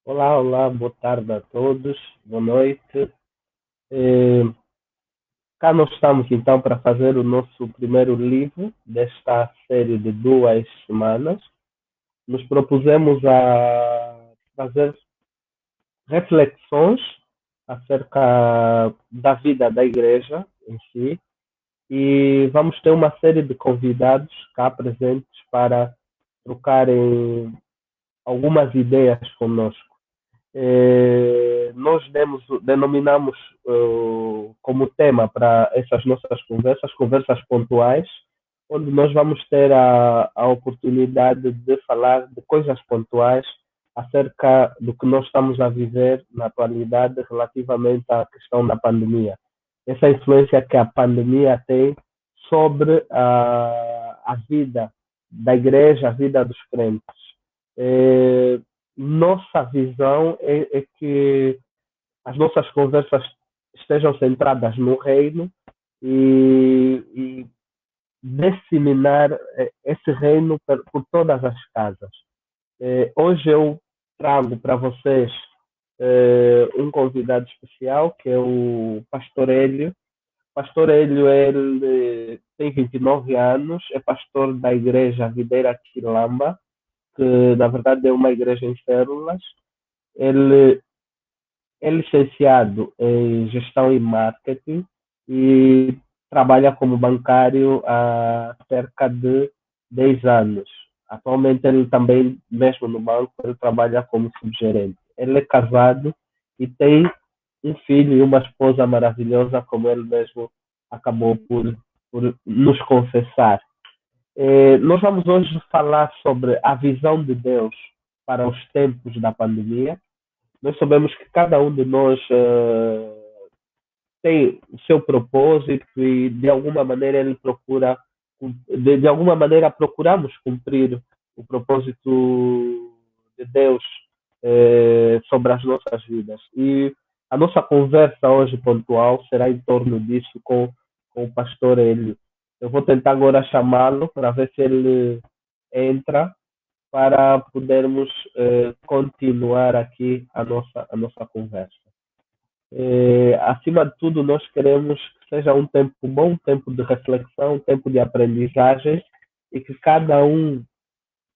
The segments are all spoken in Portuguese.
Olá, olá, boa tarde a todos, boa noite. Eh, Cá nós estamos então para fazer o nosso primeiro livro desta série de 2 semanas. Nos propusemos a fazer reflexões acerca da vida da igreja em si e vamos ter uma série de convidados cá presentes para trocarem algumas ideias conosco. Nós denominamos como tema para essas nossas conversas, conversas pontuais, onde nós vamos ter a oportunidade de falar de coisas pontuais acerca do que nós estamos a viver na atualidade relativamente à questão da pandemia. Essa influência que a pandemia tem sobre a vida da igreja, a vida dos crentes. Eh, Nossa visão é que as nossas conversas estejam centradas no reino e disseminar esse reino por todas as casas. Hoje eu trago para vocês um convidado especial, que é o Pastor Hélio. Pastor Hélio, ele tem 29 anos, é pastor da igreja Videira Quilamba, que na verdade é uma igreja em células. Ele é licenciado em gestão e marketing e trabalha como bancário há cerca de 10 anos. Atualmente ele também, mesmo no banco, ele trabalha como subgerente. Ele é casado e tem um filho e uma esposa maravilhosa, como ele mesmo acabou por nos confessar. Nós vamos hoje falar sobre a visão de Deus para os tempos da pandemia. Nós sabemos que cada um de nós tem o seu propósito e de alguma maneira ele procura, de alguma maneira procuramos cumprir o propósito de Deus sobre as nossas vidas. E a nossa conversa hoje pontual será em torno disso com o pastor Hélio. Eu vou tentar agora chamá-lo para ver se ele entra para podermos continuar aqui a nossa conversa. Acima de tudo, nós queremos que seja um tempo bom, um tempo de reflexão, um tempo de aprendizagem e que cada um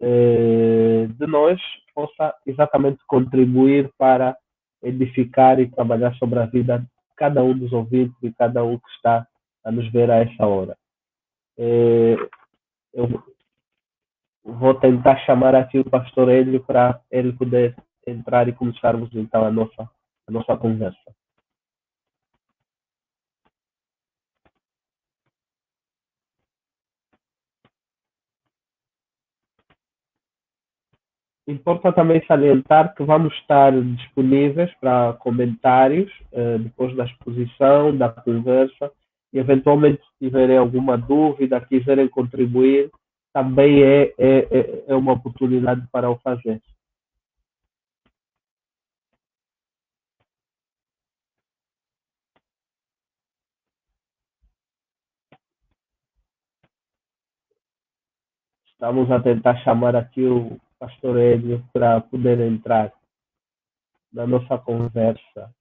de nós possa exatamente contribuir para edificar e trabalhar sobre a vida de cada um dos ouvintes e cada um que está a nos ver a essa hora. Eh, eu vou tentar chamar aqui o pastor Hélio para ele poder entrar e começarmos então a nossa conversa. Importa também salientar que vamos estar disponíveis para comentários depois da exposição, da conversa, e eventualmente se tiverem alguma dúvida, quiserem contribuir, também é uma oportunidade para o fazer. Estamos a tentar chamar aqui o pastor Hélio para poder entrar na nossa conversa.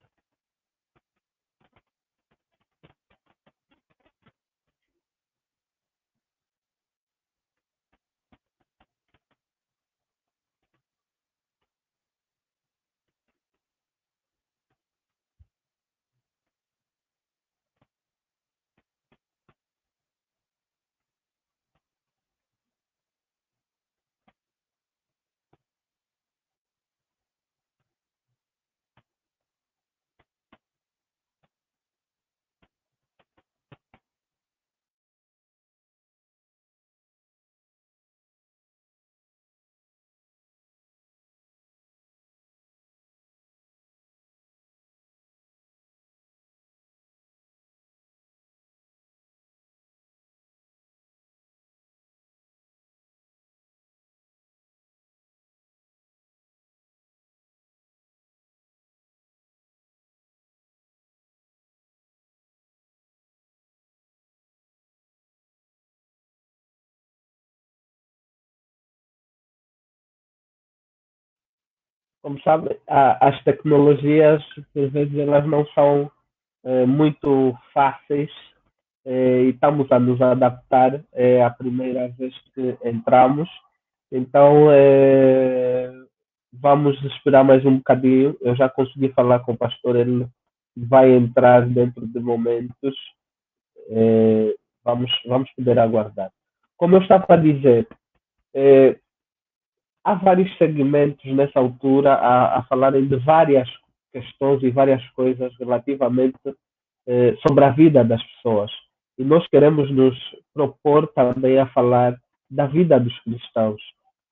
como sabe, as tecnologias, por vezes, elas não são muito fáceis e estamos a nos adaptar. É a primeira vez que entramos, então vamos esperar mais um bocadinho. Eu já consegui falar com o pastor, ele vai entrar dentro de momentos. Vamos poder aguardar. Como eu estava a dizer, eh, há vários segmentos nessa altura a falarem de várias questões e várias coisas relativamente sobre a vida das pessoas. E nós queremos nos propor também a falar da vida dos cristãos,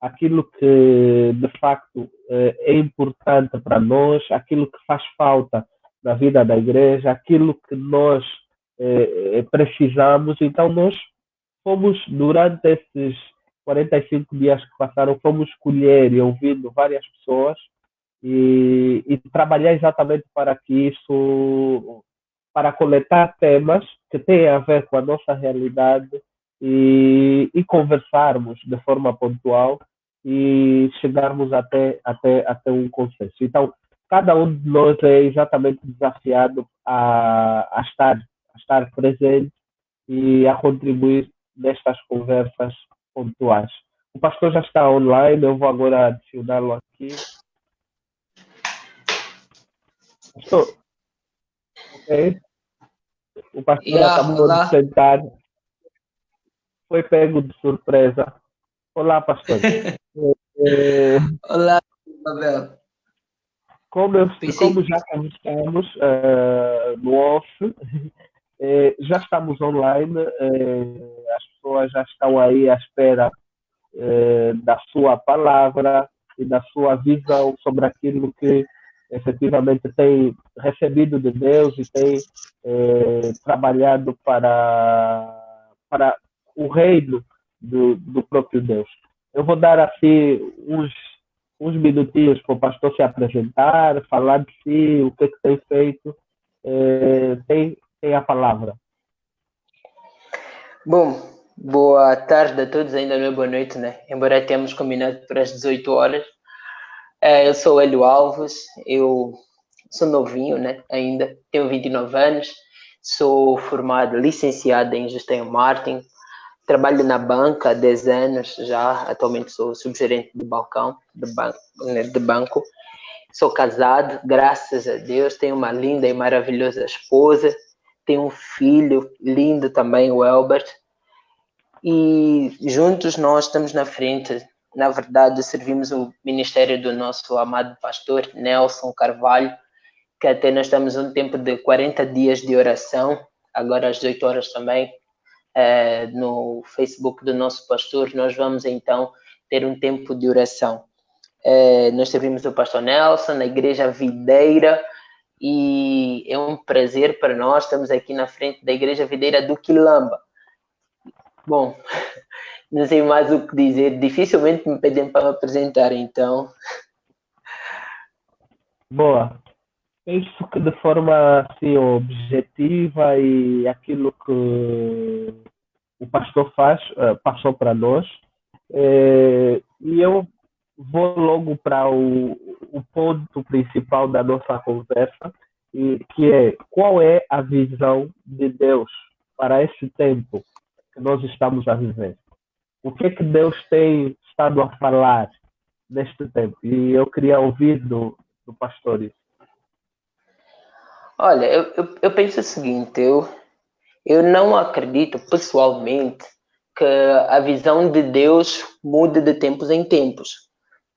aquilo que de facto é importante para nós, aquilo que faz falta na vida da igreja, aquilo que nós precisamos. Então, nós fomos, durante esses 45 dias que passaram, fomos escolher e ouvindo várias pessoas e trabalhar exatamente para que isso, para coletar temas que têm a ver com a nossa realidade e conversarmos de forma pontual e chegarmos até um consenso. Então, cada um de nós é exatamente desafiado a estar presente e a contribuir nestas conversas pontuais. O pastor já está online, eu vou agora adicioná-lo aqui. Pastor, ok? O pastor Yeah, acabou de olá. sentar, foi pego de surpresa. Olá, pastor. Eh, Olá, Abel. Pensei como já conversamos no off, já estamos online, as pessoas já estão aí à espera da sua palavra e da sua visão sobre aquilo que efetivamente tem recebido de Deus e tem trabalhado para o reino do próprio Deus. Eu vou dar assim uns minutinhos para o pastor se apresentar, falar de si, o que tem feito. Tem a palavra. Bom, boa tarde a todos, ainda não é boa noite, né? Embora tenhamos combinado para as 18 horas. Eu sou o Hélio Alves, eu sou novinho, né? Ainda tenho 29 anos, sou formado, licenciado em Gestão e Marketing, trabalho na banca há 10 anos já, atualmente sou subgerente de balcão, de banco. Sou casado, graças a Deus, tenho uma linda e maravilhosa esposa, tenho um filho lindo também, o Elbert, e juntos nós estamos na frente. Na verdade, servimos o ministério do nosso amado pastor Nelson Carvalho, que até nós estamos um tempo de 40 dias de oração, agora às 18 horas também, no Facebook do nosso pastor, nós vamos então ter um tempo de oração. Nós servimos o pastor Nelson na Igreja Videira e é um prazer para nós, estamos aqui na frente da Igreja Videira do Quilamba. Bom, não sei mais o que dizer, dificilmente me pedem para me apresentar, então. Boa. Penso que de forma assim objetiva e aquilo que o pastor faz, passou para nós. E eu vou logo para o ponto principal da nossa conversa, que é qual é a visão de Deus para esse tempo que nós estamos a viver. O que é que Deus tem estado a falar neste tempo? E eu queria ouvir do pastor isso. Olha, eu penso o seguinte, eu não acredito pessoalmente que a visão de Deus mude de tempos em tempos.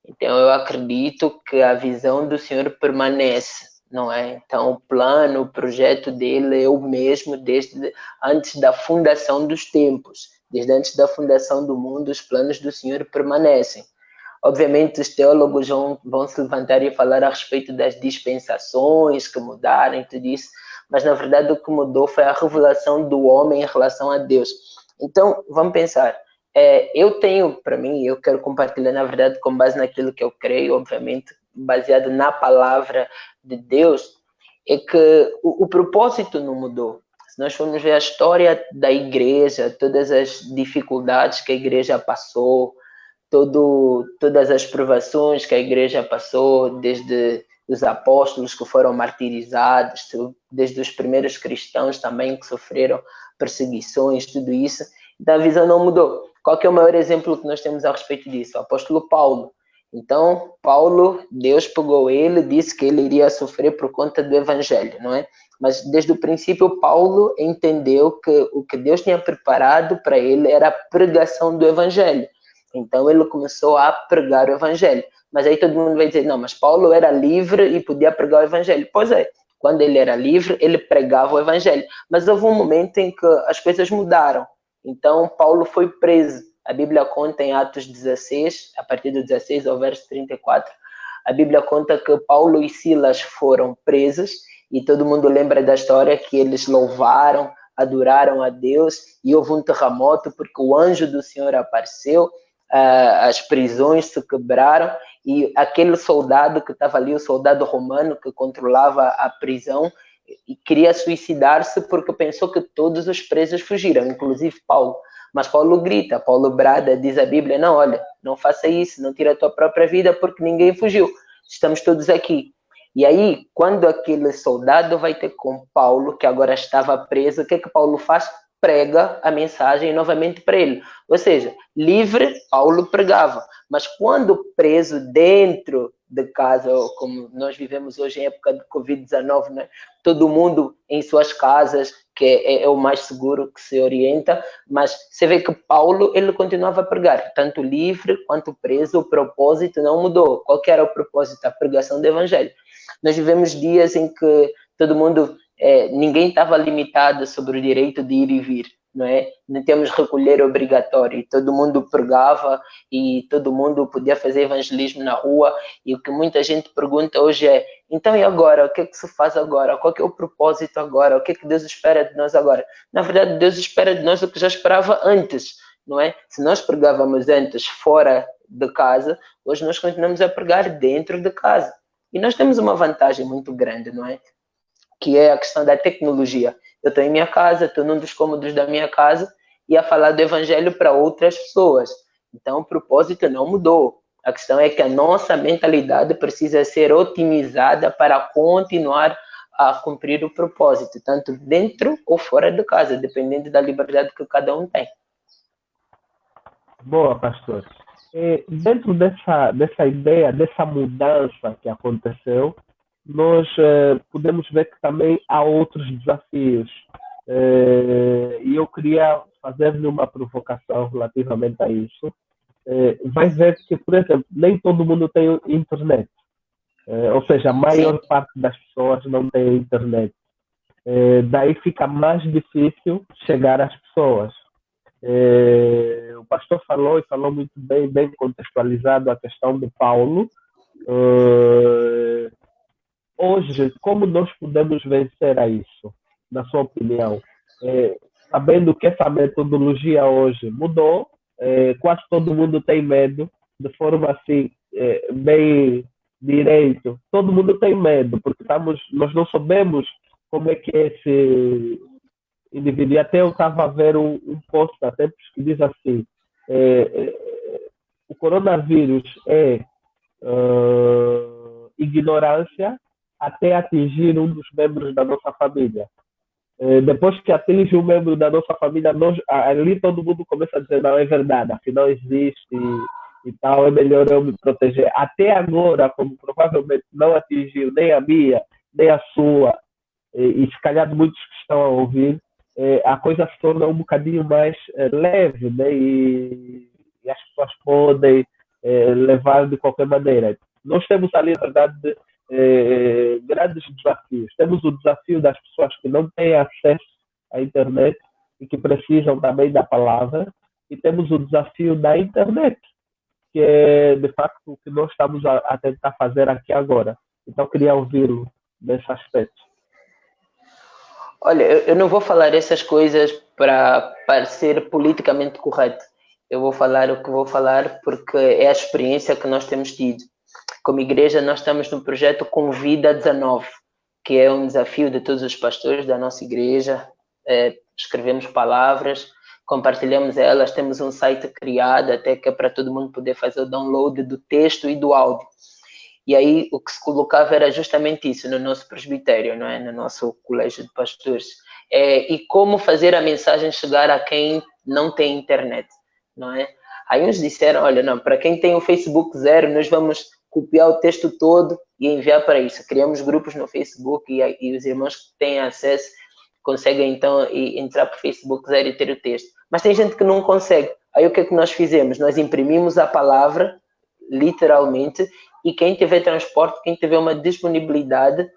Então eu acredito que a visão do Senhor permanece, não é? Então o plano, o projeto dele é o mesmo desde antes da fundação dos tempos, desde antes da fundação do mundo, os planos do Senhor permanecem. Obviamente, os teólogos vão se levantar e falar a respeito das dispensações que mudaram e tudo isso, mas na verdade o que mudou foi a revelação do homem em relação a Deus. Então, vamos pensar. Eu tenho, para mim, eu quero compartilhar, na verdade, com base naquilo que eu creio, obviamente, baseado na palavra de Deus, é que o propósito não mudou. Se nós formos ver a história da igreja, todas as dificuldades que a igreja passou, todas as provações que a igreja passou, desde os apóstolos que foram martirizados, desde os primeiros cristãos também que sofreram perseguições, tudo isso. Então a visão não mudou. Qual que é o maior exemplo que nós temos a respeito disso? O apóstolo Paulo. Então, Paulo, Deus pegou ele, disse que ele iria sofrer por conta do evangelho, não é? Mas desde o princípio, Paulo entendeu que o que Deus tinha preparado para ele era a pregação do evangelho. Então, ele começou a pregar o evangelho. Mas aí todo mundo vai dizer, não, mas Paulo era livre e podia pregar o evangelho. Pois é, quando ele era livre, ele pregava o evangelho. Mas houve um momento em que as coisas mudaram. Então, Paulo foi preso. A Bíblia conta em Atos 16, a partir do 16 ao verso 34, a Bíblia conta que Paulo e Silas foram presos e todo mundo lembra da história que eles louvaram, adoraram a Deus e houve um terremoto porque o anjo do Senhor apareceu, as prisões se quebraram e aquele soldado que estava ali, o soldado romano que controlava a prisão, e queria suicidar-se porque pensou que todos os presos fugiram, inclusive Paulo. Mas Paulo grita, Paulo brada, diz a Bíblia, não, olha, não faça isso, não tira a tua própria vida porque ninguém fugiu, estamos todos aqui. E aí, quando aquele soldado vai ter com Paulo, que agora estava preso, o que é que Paulo faz? Prega a mensagem novamente para ele. Ou seja, livre, Paulo pregava. Mas quando preso dentro de casa, como nós vivemos hoje em época de Covid-19, né? Todo mundo em suas casas, que é o mais seguro que se orienta, mas você vê que Paulo, ele continuava a pregar, tanto livre quanto preso, o propósito não mudou. Qual que era o propósito? A pregação do evangelho. Nós vivemos dias em que todo mundo, ninguém estava limitado sobre o direito de ir e vir, não é? Não temos recolher obrigatório, todo mundo pregava e todo mundo podia fazer evangelismo na rua, e o que muita gente pergunta hoje é, então e agora? O que é que se faz agora? Qual que é o propósito agora? O que é que Deus espera de nós agora? Na verdade, Deus espera de nós o que já esperava antes, não é? Se nós pregávamos antes fora de casa, hoje nós continuamos a pregar dentro de casa. E nós temos uma vantagem muito grande, não é? Que é a questão da tecnologia. Eu estou em minha casa, estou num dos cômodos da minha casa e a falar do evangelho para outras pessoas. Então, o propósito não mudou. A questão é que a nossa mentalidade precisa ser otimizada para continuar a cumprir o propósito, tanto dentro ou fora de casa, dependendo da liberdade que cada um tem. Boa, pastor. Dentro dessa ideia, dessa mudança que aconteceu, nós podemos ver que também há outros desafios. E eu queria fazer-lhe uma provocação relativamente a isso. Vai ver que, por exemplo, nem todo mundo tem internet. Ou seja, a maior parte das pessoas não tem internet. Daí fica mais difícil chegar às pessoas. O pastor falou e falou muito bem contextualizado a questão de Paulo. Hoje, como nós podemos vencer a isso, na sua opinião? Sabendo que essa metodologia hoje mudou, quase todo mundo tem medo, de forma assim, bem direito. Todo mundo tem medo, porque nós não sabemos como é que é esse indivíduo. E até eu estava a ver um post há tempos que diz assim, o coronavírus é ignorância até atingir um dos membros da nossa família. Depois que atinge um membro da nossa família, ali todo mundo começa a dizer, não, é verdade, afinal existe e tal, é melhor eu me proteger. Até agora, como provavelmente não atingiu nem a minha, nem a sua, e se calhar muitos que estão a ouvir, a coisa se torna um bocadinho mais leve, né? E as pessoas podem levar de qualquer maneira. Nós temos ali, na verdade, grandes desafios. Temos o desafio das pessoas que não têm acesso à internet e que precisam também da palavra, e temos o desafio da internet, que é, de facto, o que nós estamos a tentar fazer aqui agora. Então, queria ouvi-lo nesse aspecto. Olha, eu não vou falar essas coisas para parecer politicamente correto. Eu vou falar o que vou falar porque é a experiência que nós temos tido. Como igreja, nós estamos no projeto Convida 19, que é um desafio de todos os pastores da nossa igreja. Escrevemos palavras compartilhamos elas, temos um site criado até que é para todo mundo poder fazer o download do texto e do áudio. E aí o que se colocava era justamente isso no nosso presbitério, não é? No nosso colégio de pastores. E como fazer a mensagem chegar a quem não tem internet, não é? Aí uns disseram, olha, não, para quem tem o Facebook zero, nós vamos copiar o texto todo e enviar para isso. Criamos grupos no Facebook e os irmãos que têm acesso conseguem então entrar para o Facebook zero e ter o texto. Mas tem gente que não consegue. Aí o que é que nós fizemos? Nós imprimimos a palavra, literalmente, e quem tiver transporte, quem tiver uma disponibilidade,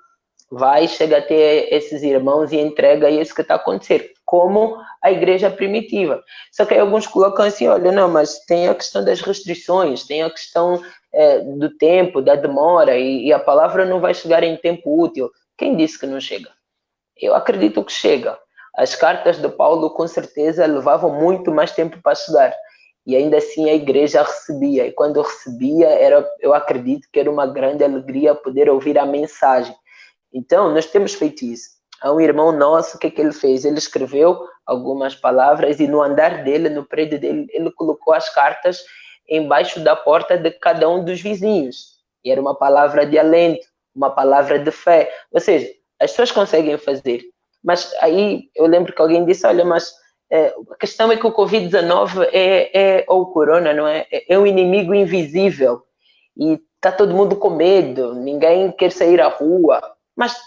vai, chega até esses irmãos e entrega isso que está acontecendo, como a igreja primitiva. Só que aí alguns colocam assim, olha, não, mas tem a questão das restrições, tem a questão do tempo, da demora, e a palavra não vai chegar em tempo útil. Quem disse que não chega? Eu acredito que chega. As cartas de Paulo, com certeza, levavam muito mais tempo para chegar. E ainda assim a igreja recebia. E quando recebia, eu acredito que era uma grande alegria poder ouvir a mensagem. Então, nós temos feito isso. Há um irmão nosso, o que é que ele fez? Ele escreveu algumas palavras e no andar dele, no prédio dele, ele colocou as cartas embaixo da porta de cada um dos vizinhos. E era uma palavra de alento, uma palavra de fé. Ou seja, as pessoas conseguem fazer. Mas aí eu lembro que alguém disse, olha, mas a questão é que o Covid-19 ou o Corona, não é? É um inimigo invisível. E está todo mundo com medo, ninguém quer sair à rua. Mas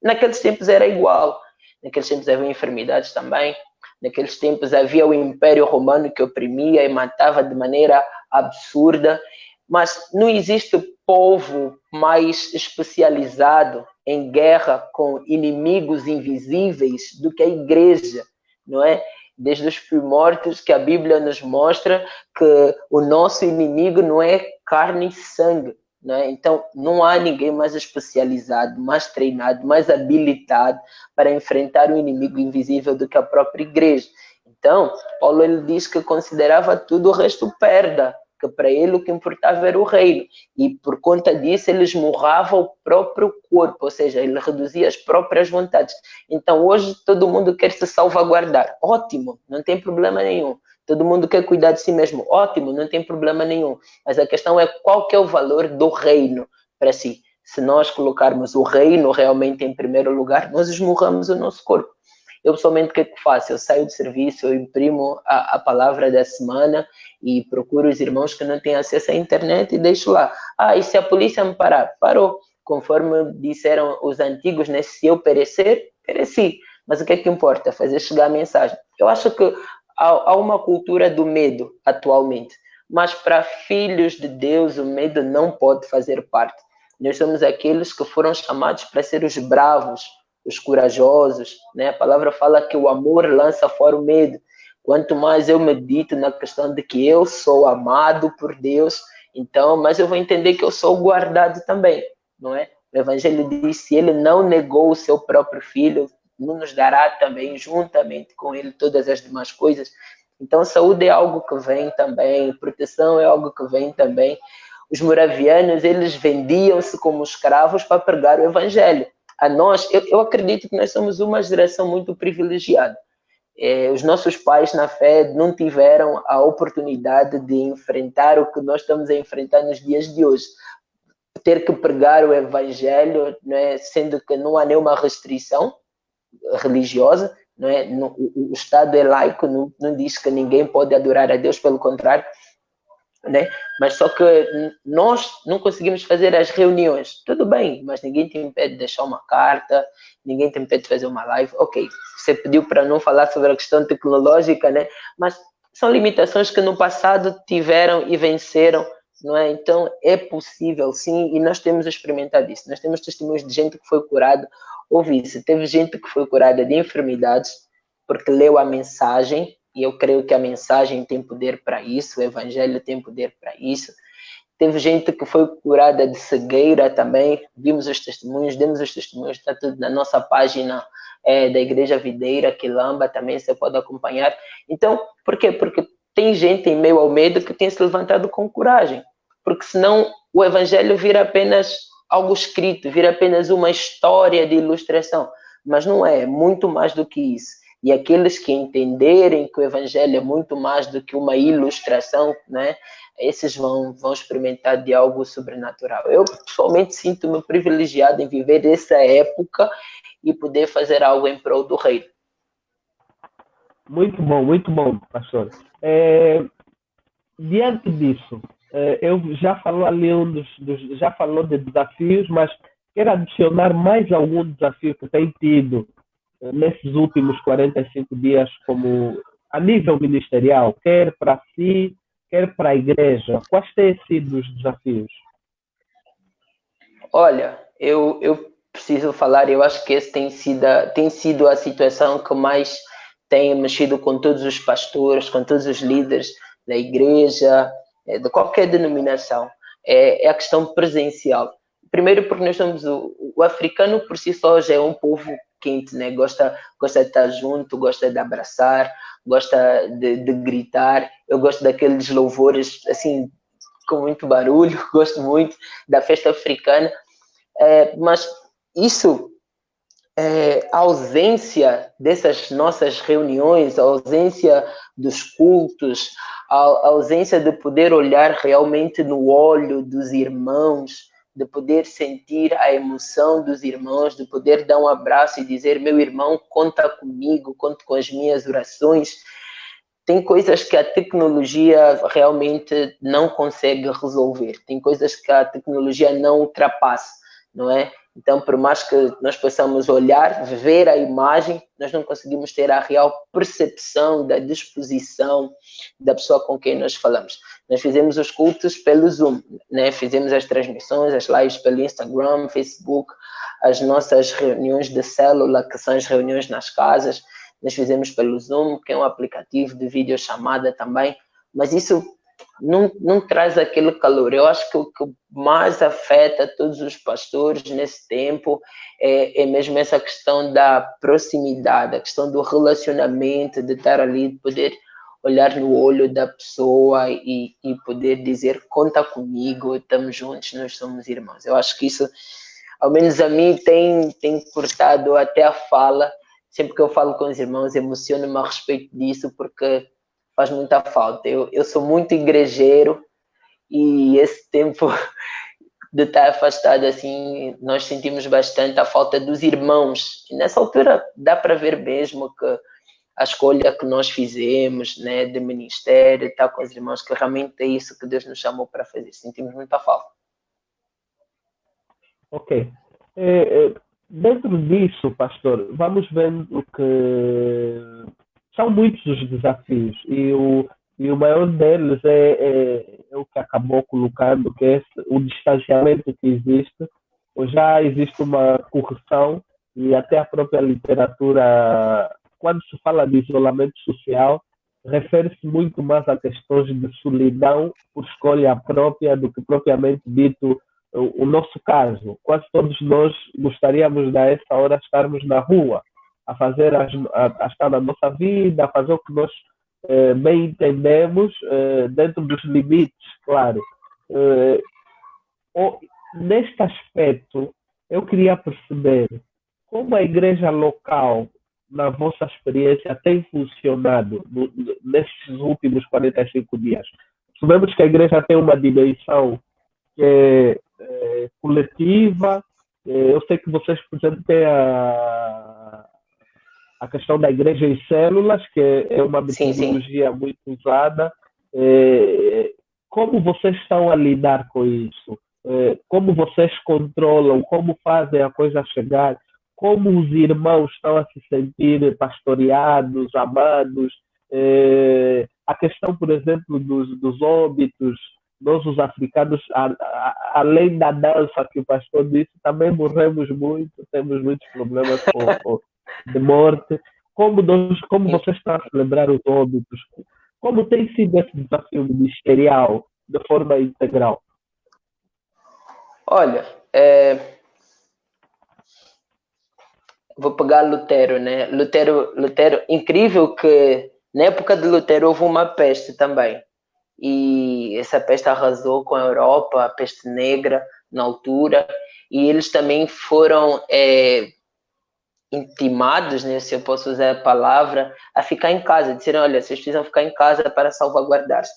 naqueles tempos era igual. Naqueles tempos havia enfermidades também. Naqueles tempos havia o Império Romano que oprimia e matava de maneira absurda. Mas não existe povo mais especializado em guerra com inimigos invisíveis do que a igreja, não é? Desde os primórdios que a Bíblia nos mostra que o nosso inimigo não é carne e sangue, não é? Então não há ninguém mais especializado, mais treinado, mais habilitado para enfrentar o inimigo invisível do que a própria igreja. Então, Paulo ele diz que considerava tudo o resto perda, que para ele o que importava era o reino. E por conta disso ele esmurrava o próprio corpo, ou seja, ele reduzia as próprias vontades. Então hoje todo mundo quer se salvaguardar. Ótimo, não tem problema nenhum. Todo mundo quer cuidar de si mesmo. Ótimo, não tem problema nenhum. Mas a questão é qual que é o valor do reino para si. Se nós colocarmos o reino realmente em primeiro lugar, nós esmurramos o nosso corpo. Eu pessoalmente o que é que faço? Eu saio de serviço, eu imprimo a palavra da semana e procuro os irmãos que não têm acesso à internet e deixo lá. E se a polícia me parar? Parou. Conforme disseram os antigos, né? Se eu perecer, pereci. Mas o que é que importa? Fazer chegar a mensagem. Eu acho que há uma cultura do medo atualmente, mas para filhos de Deus o medo não pode fazer parte. Nós somos aqueles que foram chamados para ser os bravos, os corajosos, né? A palavra fala que o amor lança fora o medo. Quanto mais eu medito na questão de que eu sou amado por Deus, então, mas eu vou entender que eu sou guardado também, não é? O Evangelho diz, se ele não negou o seu próprio filho, não nos dará também, juntamente com ele, todas as demais coisas. Então, saúde é algo que vem também, proteção é algo que vem também. Os moravianos, eles vendiam-se como escravos para pregar o Evangelho. A nós, eu acredito que nós somos uma geração muito privilegiada. Os nossos pais na fé não tiveram a oportunidade de enfrentar o que nós estamos a enfrentar nos dias de hoje. Ter que pregar o Evangelho, não é? Sendo que não há nenhuma restrição religiosa, não é? O Estado é laico, não diz que ninguém pode adorar a Deus, pelo contrário, né? Mas só que nós não conseguimos fazer as reuniões. Tudo bem, mas ninguém te impede de deixar uma carta, ninguém te impede de fazer uma live. Ok, você pediu para não falar sobre a questão tecnológica, né? Mas são limitações que no passado tiveram e venceram, não é? Então é possível, sim, e nós temos experimentado isso. Nós temos testemunhos de gente que foi curada, ou vice. Teve gente que foi curada de enfermidades porque leu a mensagem, e eu creio que a mensagem tem poder para isso, o Evangelho tem poder para isso. Teve gente que foi curada de cegueira também, vimos os testemunhos, demos os testemunhos, está tudo na nossa página da Igreja Videira, Quilamba, também você pode acompanhar. Então, por quê? Porque tem gente em meio ao medo que tem se levantado com coragem, porque senão o Evangelho vira apenas algo escrito, vira apenas uma história de ilustração, mas não é muito mais do que isso. E aqueles que entenderem que o Evangelho é muito mais do que uma ilustração, né? Esses vão experimentar de algo sobrenatural. Eu, pessoalmente, sinto-me privilegiado em viver essa época e poder fazer algo em prol do reino. Muito bom, pastor. Diante disso, eu já falou ali já falou de desafios, mas quero adicionar mais algum desafio que tem tido nesses últimos 45 dias, como a nível ministerial, quer para si, quer para a igreja. Quais têm sido os desafios? Olha, eu preciso falar, eu acho que esse tem sido a situação que mais tem mexido com todos os pastores, com todos os líderes da igreja, de qualquer denominação, é a questão presencial. Primeiro porque nós somos o africano por si só já é um povo quente, né? Gosta de estar junto, gosta de abraçar, gosta de gritar. Eu gosto daqueles louvores assim com muito barulho, gosto muito da festa africana. Mas isso, a ausência dessas nossas reuniões, a ausência dos cultos, a ausência de poder olhar realmente no olho dos irmãos, de poder sentir a emoção dos irmãos, de poder dar um abraço e dizer: meu irmão, conta comigo, conta com as minhas orações. Tem coisas que a tecnologia realmente não consegue resolver, tem coisas que a tecnologia não ultrapassa, não é? Então, por mais que nós possamos olhar, ver a imagem, nós não conseguimos ter a real percepção da disposição da pessoa com quem nós falamos. Nós fizemos os cultos pelo Zoom, né? Fizemos as transmissões, as lives pelo Instagram, Facebook, as nossas reuniões de célula, que são as reuniões nas casas, nós fizemos pelo Zoom, que é um aplicativo de videochamada também, mas isso não traz aquele calor. Eu acho que o que mais afeta todos os pastores nesse tempo é mesmo essa questão da proximidade, a questão do relacionamento, de estar ali, de poder olhar no olho da pessoa e poder dizer: conta comigo, estamos juntos, nós somos irmãos. Eu acho que isso, ao menos a mim, tem cortado até a fala. Sempre que eu falo com os irmãos, emociono-me a respeito disso, porque faz muita falta. Eu sou muito igrejeiro e esse tempo de estar afastado assim, nós sentimos bastante a falta dos irmãos. E nessa altura dá para ver mesmo que a escolha que nós fizemos, né, de ministério, estar com os irmãos, que realmente é isso que Deus nos chamou para fazer. Sentimos muita falta. Ok. Dentro disso, pastor, vamos vendo que são muitos os desafios e o maior deles é o que acabou colocando, que é o distanciamento que existe, ou já existe uma correção e até a própria literatura, quando se fala de isolamento social, refere-se muito mais a questões de solidão por escolha própria do que propriamente dito o nosso caso. Quase todos nós gostaríamos, a essa hora, estarmos na rua, a fazer a estar na nossa vida, a fazer o que nós bem entendemos, dentro dos limites, claro. Neste aspecto, eu queria perceber como a igreja local, na vossa experiência, tem funcionado nestes últimos 45 dias. Sabemos que a igreja tem uma dimensão que é coletiva. Eu sei que vocês, por exemplo, têm a questão da igreja em células, que é uma metodologia muito usada. Como vocês estão a lidar com isso? Como vocês controlam? Como fazem a coisa chegar? Como os irmãos estão a se sentir pastoreados, amados? A questão, por exemplo, dos óbitos. Nós, os africanos, além da dança que o pastor disse, também morremos muito, temos muitos problemas de morte. Como vocês estão a celebrar os óbitos? Como tem sido esse desafio ministerial de forma integral? Olha, vou pegar Lutero, né? Lutero, incrível que na época de Lutero houve uma peste também. E essa peste arrasou com a Europa, a peste negra na altura, e eles também foram intimados, né, se eu posso usar a palavra, a ficar em casa, disseram, olha, vocês precisam ficar em casa para salvaguardar-se.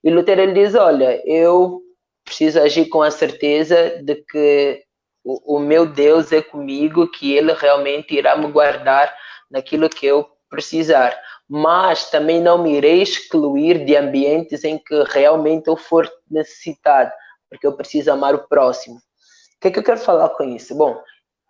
E Lutero ele diz, olha, eu preciso agir com a certeza de que o meu Deus é comigo, que ele realmente irá me guardar naquilo que eu precisar. Mas também não me irei excluir de ambientes em que realmente eu for necessitado, porque eu preciso amar o próximo. O que é que eu quero falar com isso? Bom,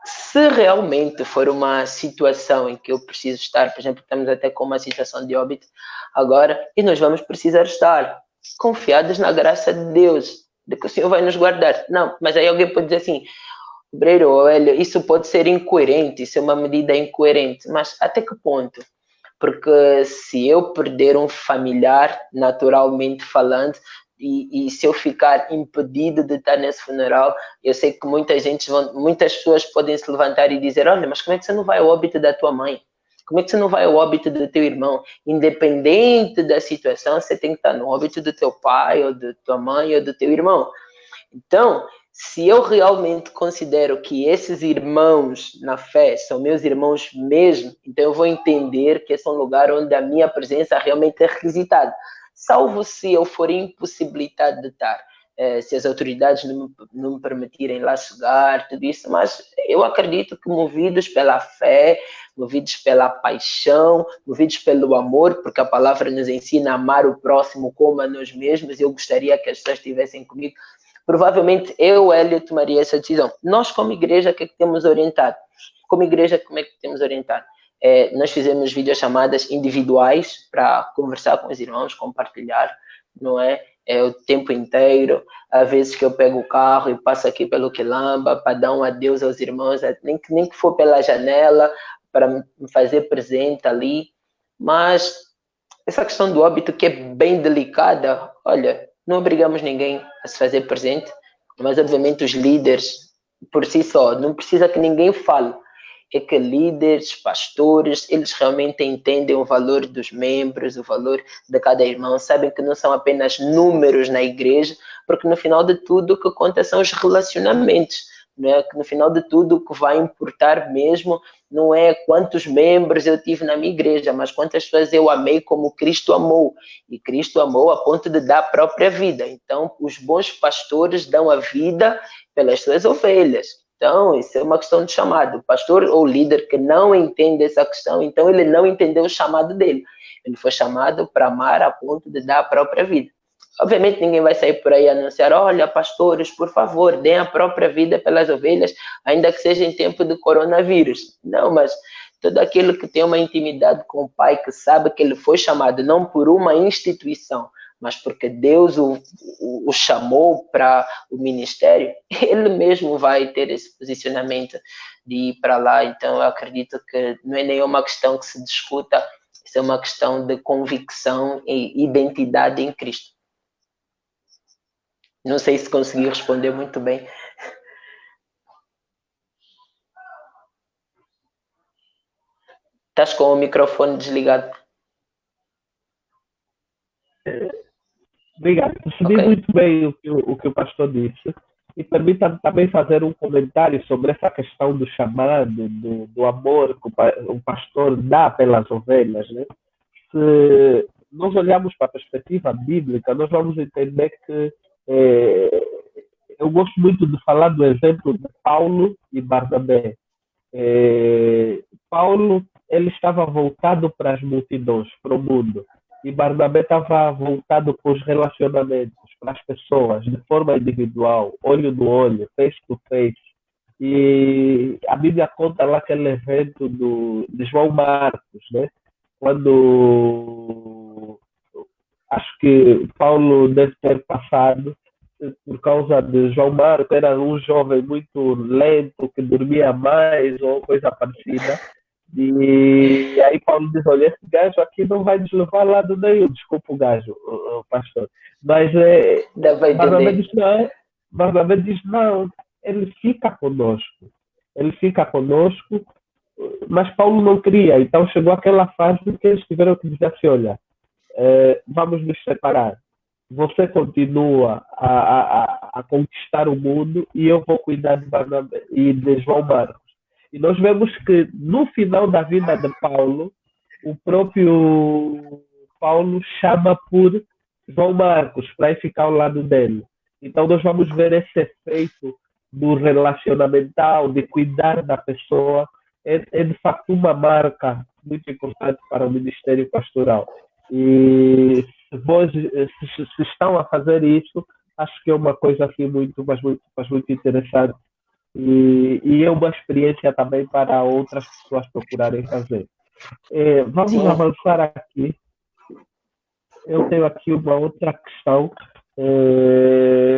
se realmente for uma situação em que eu preciso estar, por exemplo, estamos até com uma situação de óbito agora, e nós vamos precisar estar confiados na graça de Deus, de que o Senhor vai nos guardar. Não, mas aí alguém pode dizer assim, obreiro, olha, isso pode ser incoerente, isso é uma medida incoerente, mas até que ponto? Porque se eu perder um familiar, naturalmente falando, e se eu ficar impedido de estar nesse funeral, eu sei que muitas pessoas podem se levantar e dizer, olha, mas como é que você não vai ao óbito da tua mãe? Como é que você não vai ao óbito do teu irmão? Independente da situação, você tem que estar no óbito do teu pai, ou da tua mãe, ou do teu irmão. Então, se eu realmente considero que esses irmãos na fé são meus irmãos mesmo, então eu vou entender que esse é um lugar onde a minha presença realmente é requisitada. Salvo se eu for impossibilitado de estar, se as autoridades não me permitirem lá chegar, tudo isso, mas eu acredito que movidos pela fé, movidos pela paixão, movidos pelo amor, porque a palavra nos ensina a amar o próximo como a nós mesmos, eu gostaria que as pessoas estivessem comigo, provavelmente eu, Hélio, tomaria essa decisão. Nós, como igreja, o que é que temos orientado? Como igreja, como é que temos orientado? Nós fizemos videochamadas individuais para conversar com os irmãos, compartilhar, não é? O tempo inteiro. Às vezes que eu pego o carro e passo aqui pelo Quilamba para dar um adeus aos irmãos, nem que for pela janela, para me fazer presente ali. Mas essa questão do óbito que é bem delicada, olha, não obrigamos ninguém a se fazer presente, mas obviamente os líderes, por si só, não precisa que ninguém fale. É que líderes, pastores, eles realmente entendem o valor dos membros, o valor de cada irmão, sabem que não são apenas números na igreja, porque no final de tudo o que conta são os relacionamentos, não é? Que no final de tudo o que vai importar mesmo não é quantos membros eu tive na minha igreja, mas quantas pessoas eu amei como Cristo amou. E Cristo amou a ponto de dar a própria vida. Então, os bons pastores dão a vida pelas suas ovelhas. Então, isso é uma questão de chamado. O pastor ou líder que não entende essa questão, então ele não entendeu o chamado dele. Ele foi chamado para amar a ponto de dar a própria vida. Obviamente, ninguém vai sair por aí a anunciar, olha, pastores, por favor, deem a própria vida pelas ovelhas, ainda que seja em tempo de coronavírus. Não, mas todo aquele que tem uma intimidade com o Pai, que sabe que ele foi chamado não por uma instituição, mas porque Deus o chamou para o ministério, ele mesmo vai ter esse posicionamento de ir para lá. Então, eu acredito que não é nenhuma questão que se discuta, isso é uma questão de convicção e identidade em Cristo. Não sei se consegui responder muito bem. Estás com o microfone desligado. Obrigado. Percebi muito bem o que o pastor disse. E permita também fazer um comentário sobre essa questão do chamado, do amor que o pastor dá pelas ovelhas. Né? Se nós olharmos para a perspectiva bíblica, nós vamos entender que eu gosto muito de falar do exemplo de Paulo e Barnabé. Paulo ele estava voltado para as multidões, para o mundo. E Barnabé estava voltado para os relacionamentos, para as pessoas, de forma individual, olho no olho, face to face. E a Bíblia conta lá aquele evento de João Marcos, né? Quando acho que Paulo deve ter passado por causa de João Marcos, era um jovem muito lento, que dormia mais ou coisa parecida. E aí Paulo diz, olha, esse gajo aqui não vai nos levar a lado nenhum, desculpa o gajo, o pastor. Mas Barnabé diz, não, ele fica conosco. Ele fica conosco, mas Paulo não queria. Então chegou aquela fase que eles tiveram que dizer assim, olha, vamos nos separar. Você continua a conquistar o mundo e eu vou cuidar de Barnabé e de João Marcos. E nós vemos que no final da vida de Paulo, o próprio Paulo chama por João Marcos para ir ficar ao lado dele. Então nós vamos ver esse efeito do relacionamental, de cuidar da pessoa, é de facto uma marca muito importante para o ministério pastoral. E se estão a fazer isso, acho que é uma coisa assim mas muito interessante e é uma experiência também para outras pessoas procurarem fazer. Vamos Sim. avançar aqui. Eu tenho aqui uma outra questão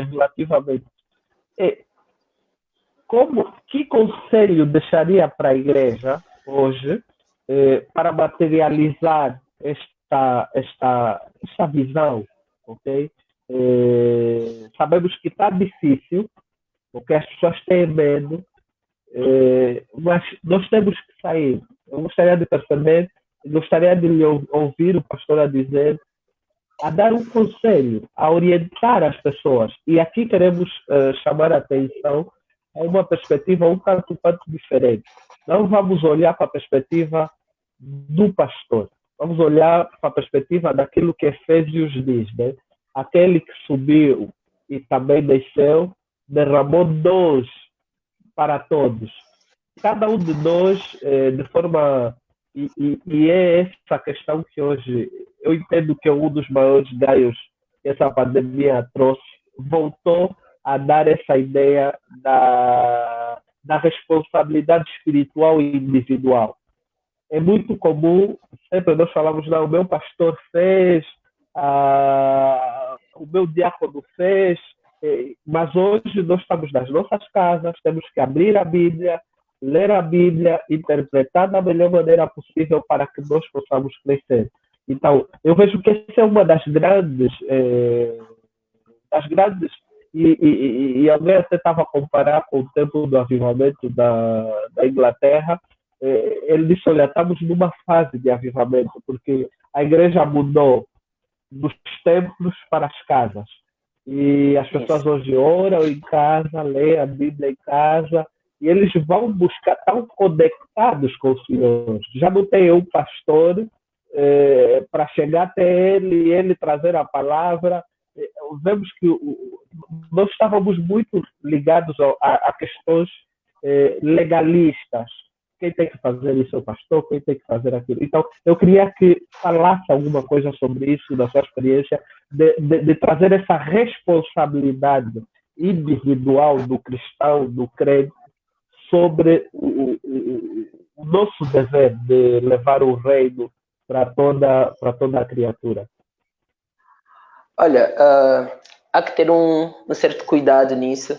relativamente. Que conselho deixaria para a igreja hoje para materializar esta visão? Ok? Sabemos que está difícil, porque as pessoas têm medo, mas nós temos que sair. Eu gostaria de perceber, gostaria de lhe ouvir o pastor a dizer, a dar um conselho, a orientar as pessoas. E aqui queremos chamar a atenção a uma perspectiva um tanto diferente. Não vamos olhar para a perspectiva do pastor. Vamos olhar para a perspectiva daquilo que Efésios diz, né? Aquele que subiu e também desceu, derramou dons para todos. Cada um de nós, de forma... E é essa questão que hoje eu entendo que é um dos maiores ganhos que essa pandemia trouxe, voltou a dar essa ideia da responsabilidade espiritual e individual. É muito comum, sempre nós falamos, não, o meu pastor fez, o meu diácono fez, mas hoje nós estamos nas nossas casas, temos que abrir a Bíblia, ler a Bíblia, interpretar da melhor maneira possível para que nós possamos crescer. Então, eu vejo que essa é uma das grandes e alguém até estava a comparar com o tempo do avivamento da Inglaterra. Ele disse, olha, estamos numa fase de avivamento, porque a igreja mudou dos templos para as casas. E as pessoas hoje oram em casa, leem a Bíblia em casa, e eles vão buscar, estão conectados com o Senhor. Já não tem um pastor para chegar até ele e ele trazer a palavra. Vemos que nós estávamos muito ligados a questões legalistas. Quem tem que fazer isso é o pastor, quem tem que fazer aquilo. Então, eu queria que falasse alguma coisa sobre isso, da sua experiência, de trazer essa responsabilidade individual do cristão, do crente, sobre o nosso dever de levar o reino para toda a criatura. Olha, há que ter um certo cuidado nisso,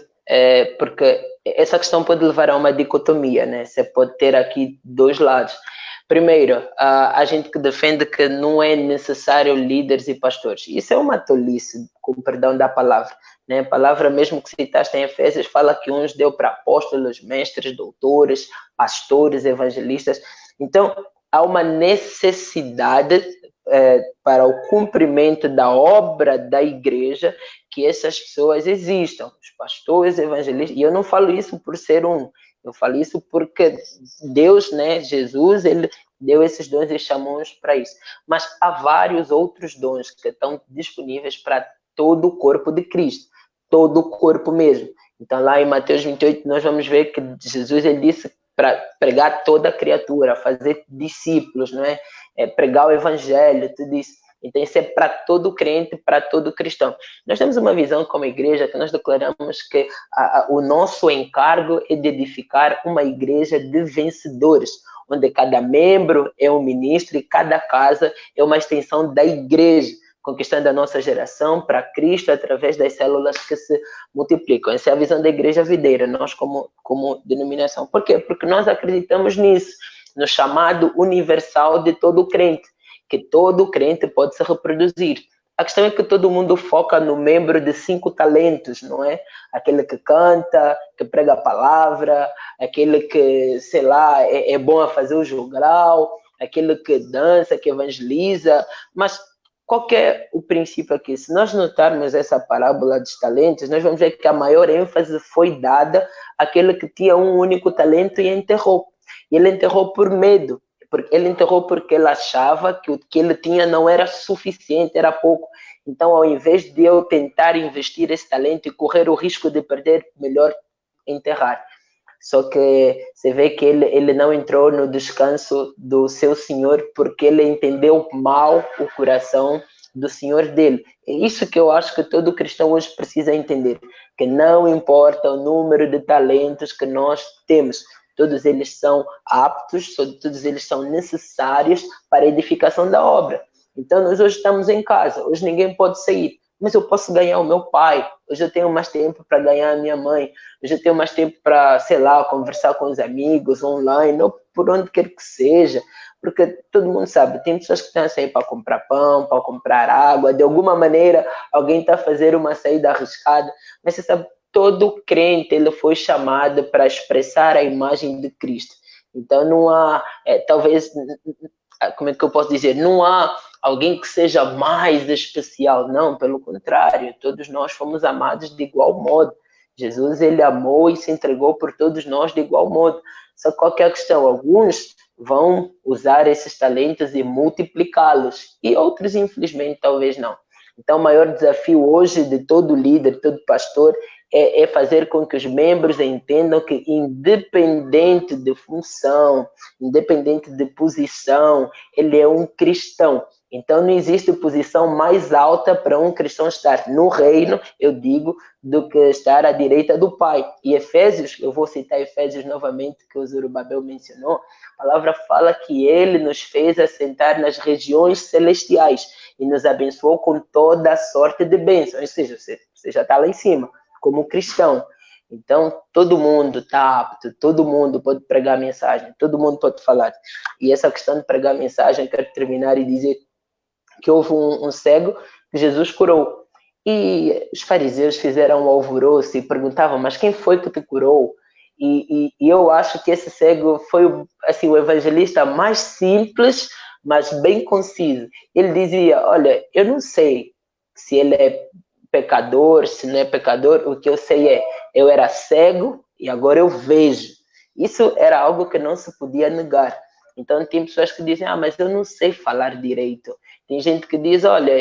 porque essa questão pode levar a uma dicotomia, né? Você pode ter aqui dois lados. Primeiro, a gente que defende que não é necessário líderes e pastores. Isso é uma tolice, com perdão da palavra. Né? A palavra mesmo que citaste em Efésios fala que uns deu para apóstolos, mestres, doutores, pastores, evangelistas. Então, há uma necessidade para o cumprimento da obra da igreja que essas pessoas existam, os pastores, evangelistas. E eu não falo isso por ser eu falo isso porque Deus, né, Jesus, ele deu esses dons e chamou-nos para isso. Mas há vários outros dons que estão disponíveis para todo o corpo de Cristo, todo o corpo mesmo. Então, lá em Mateus 28, nós vamos ver que Jesus ele disse para pregar toda a criatura, fazer discípulos, não é? Pregar o evangelho, tudo isso. Então, isso é para todo crente, para todo cristão. Nós temos uma visão como igreja que nós declaramos que o nosso encargo é de edificar uma igreja de vencedores, onde cada membro é um ministro e cada casa é uma extensão da igreja, conquistando a nossa geração para Cristo através das células que se multiplicam. Essa é a visão da Igreja Videira, nós como denominação. Por quê? Porque nós acreditamos nisso, no chamado universal de todo crente, que todo crente pode se reproduzir. A questão é que todo mundo foca no membro de 5 talentos, não é? Aquele que canta, que prega a palavra, aquele que, sei lá, é bom a fazer o jogral, aquele que dança, que evangeliza, mas qual que é o princípio aqui? Se nós notarmos essa parábola dos talentos, nós vamos ver que a maior ênfase foi dada àquele que tinha um único talento e enterrou. E ele enterrou por medo. Ele enterrou porque ele achava que o que ele tinha não era suficiente, era pouco. Então, ao invés de eu tentar investir esse talento e correr o risco de perder, melhor enterrar. Só que você vê que ele não entrou no descanso do seu Senhor porque ele entendeu mal o coração do Senhor dele. É isso que eu acho que todo cristão hoje precisa entender, que não importa o número de talentos que nós temos, todos eles são aptos, todos eles são necessários para a edificação da obra. Então, nós hoje estamos em casa, hoje ninguém pode sair, mas eu posso ganhar o meu pai, hoje eu tenho mais tempo para ganhar a minha mãe, hoje eu tenho mais tempo para, sei lá, conversar com os amigos online, ou por onde quer que seja, porque todo mundo sabe, tem pessoas que estão a sair para comprar pão, para comprar água, de alguma maneira alguém está a fazer uma saída arriscada, mas você sabe, todo crente ele foi chamado para expressar a imagem de Cristo. Então não há, talvez, como é que eu posso dizer, não há alguém que seja mais especial, não, pelo contrário, todos nós fomos amados de igual modo. Jesus, ele amou e se entregou por todos nós de igual modo. Só qual que é a questão? Alguns vão usar esses talentos e multiplicá-los, e outros, infelizmente, talvez não. Então, o maior desafio hoje de todo líder, todo pastor, é fazer com que os membros entendam que, independente de função, independente de posição, ele é um cristão. Então, não existe posição mais alta para um cristão estar no reino, eu digo, do que estar à direita do Pai. E Efésios, eu vou citar Efésios novamente, que o Zorobabel mencionou, a palavra fala que ele nos fez assentar nas regiões celestiais e nos abençoou com toda a sorte de bênçãos. Ou seja, você já está lá em cima, como cristão. Então, todo mundo está apto, todo mundo pode pregar a mensagem, todo mundo pode falar. E essa questão de pregar a mensagem, quero terminar e dizer que houve um cego que Jesus curou. E os fariseus fizeram um alvoroço e perguntavam, mas quem foi que te curou? E eu acho que esse cego foi assim, o evangelista mais simples, mas bem conciso. Ele dizia, olha, eu não sei se ele é pecador, se não é pecador, o que eu sei é, eu era cego e agora eu vejo. Isso era algo que não se podia negar. Então, tem pessoas que dizem, mas eu não sei falar direito. Tem gente que diz, olha,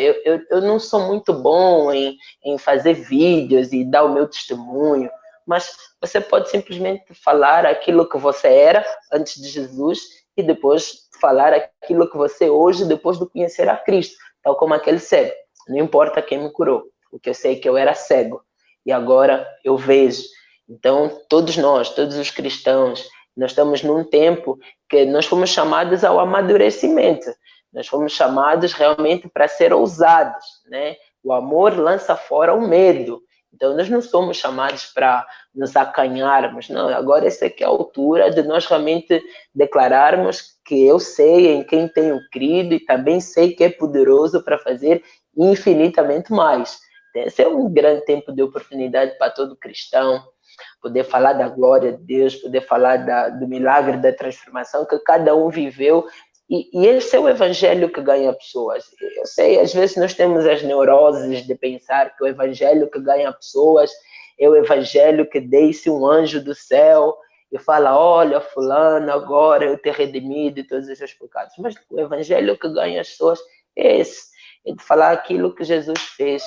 eu não sou muito bom em fazer vídeos e dar o meu testemunho, mas você pode simplesmente falar aquilo que você era antes de Jesus e depois falar aquilo que você é hoje, depois de conhecer a Cristo, tal como aquele cego. Não importa quem me curou, o que eu sei é que eu era cego e agora eu vejo. Então, todos nós, todos os cristãos, nós estamos num tempo que nós fomos chamados ao amadurecimento. Nós fomos chamados realmente para ser ousados, né? O amor lança fora o medo. Então, nós não somos chamados para nos acanharmos, não. Agora, essa aqui é a altura de nós realmente declararmos que eu sei em quem tenho crido e também sei que é poderoso para fazer infinitamente mais. Esse é um grande tempo de oportunidade para todo cristão, poder falar da glória de Deus, poder falar do milagre da transformação que cada um viveu. E esse é o evangelho que ganha pessoas. Eu sei, às vezes nós temos as neuroses de pensar que o evangelho que ganha pessoas é o evangelho que desce um anjo do céu e fala, olha, fulano, agora eu te redimido de todos os seus pecados. Mas o evangelho que ganha as pessoas é esse, é de falar aquilo que Jesus fez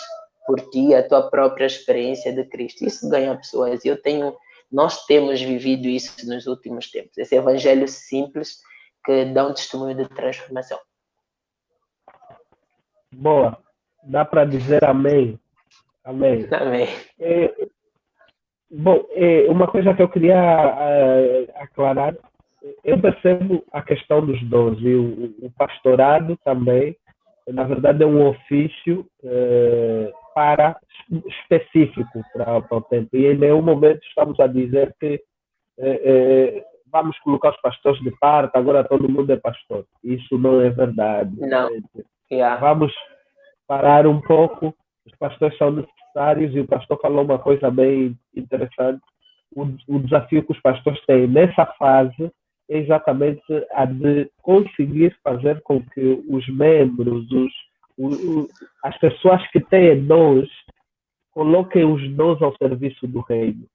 por ti, a tua própria experiência de Cristo. Isso ganha pessoas. Nós temos vivido isso nos últimos tempos. Esse evangelho simples que dá um testemunho de transformação. Boa. Dá para dizer amém. Amém. Amém. Bom, uma coisa que eu queria aclarar, eu percebo a questão dos dons e o pastorado também, na verdade, é um ofício específico para o tempo. E em nenhum momento estamos a dizer que vamos colocar os pastores de parte, agora todo mundo é pastor. Isso não é verdade. Não. Yeah. Vamos parar um pouco. Os pastores são necessários e o pastor falou uma coisa bem interessante. O desafio que os pastores têm nessa fase é exatamente a de conseguir fazer com que os membros, as pessoas que têm dons coloquem os dons ao serviço do reino.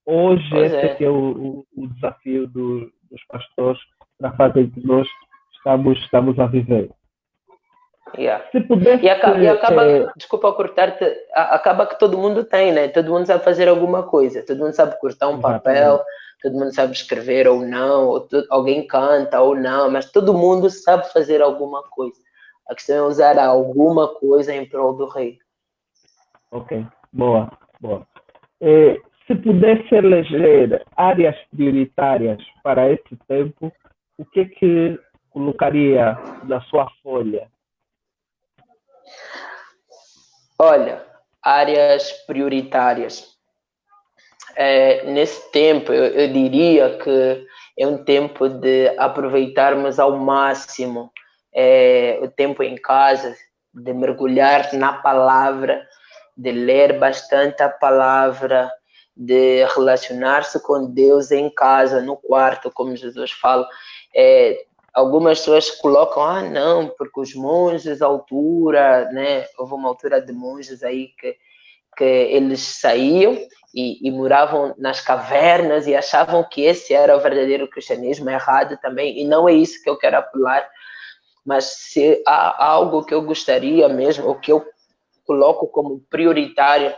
Hoje, Pois esse é que é. é o desafio dos pastores para fazer que nós estamos a viver. Yeah. Se pudesse. E acaba, desculpa cortar-te, acaba que todo mundo tem, né? Todo mundo sabe fazer alguma coisa, todo mundo sabe cortar um papel, Exatamente. todo mundo sabe escrever ou não, alguém canta ou não, mas todo mundo sabe fazer alguma coisa. A questão é usar alguma coisa em prol do rei. Ok, boa, boa. Se pudesse eleger áreas prioritárias para esse tempo, o que colocaria na sua folha? Olha, áreas prioritárias. Nesse tempo, eu diria que é um tempo de aproveitarmos ao máximo o tempo em casa, de mergulhar na palavra, de ler bastante a palavra, de relacionar-se com Deus em casa, no quarto, como Jesus fala. Algumas pessoas colocam, não, porque os monges, a altura, né? Houve uma altura de monges aí que eles saíam e moravam nas cavernas e achavam que esse era o verdadeiro cristianismo, errado também, e não é isso que eu quero apelar, mas se há algo que eu gostaria mesmo, ou que eu coloco como prioritário,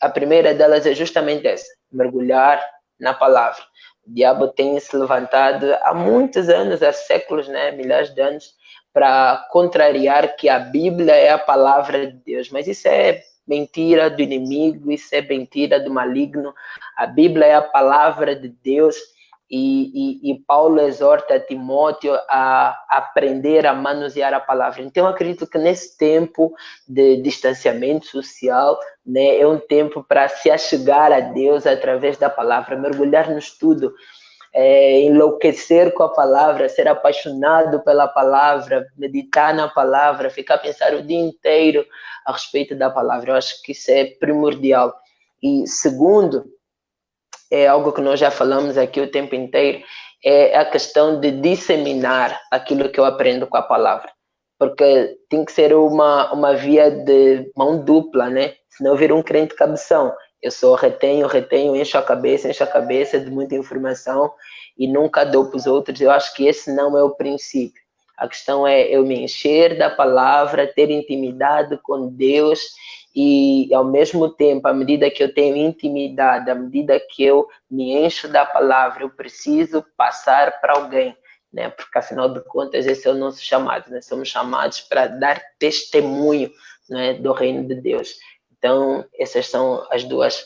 a primeira delas é justamente essa, mergulhar na palavra. O diabo tem se levantado há muitos anos, há séculos, né, milhares de anos, para contrariar que a Bíblia é a palavra de Deus, mas isso é mentira do inimigo, isso é mentira do maligno. A Bíblia é a palavra de Deus e Paulo exorta Timóteo a aprender a manusear a palavra. Então, eu acredito que nesse tempo de distanciamento social, né, é um tempo para se achegar a Deus através da palavra, mergulhar no estudo, enlouquecer com a palavra, ser apaixonado pela palavra, meditar na palavra, ficar a pensar o dia inteiro a respeito da palavra. Eu acho que isso é primordial. E segundo, é algo que nós já falamos aqui o tempo inteiro, é a questão de disseminar aquilo que eu aprendo com a palavra. Porque tem que ser uma via de mão dupla, né? Senão eu viro um crente cabeção. Eu só retenho, encho a cabeça de muita informação e nunca dou para os outros. Eu acho que esse não é o princípio. A questão é eu me encher da palavra, ter intimidade com Deus e, ao mesmo tempo, à medida que eu tenho intimidade, à medida que eu me encho da palavra, eu preciso passar para alguém, né? Porque, afinal de contas, esse é o nosso chamado, né? Somos chamados para dar testemunho, né, do reino de Deus. Então, essas são as duas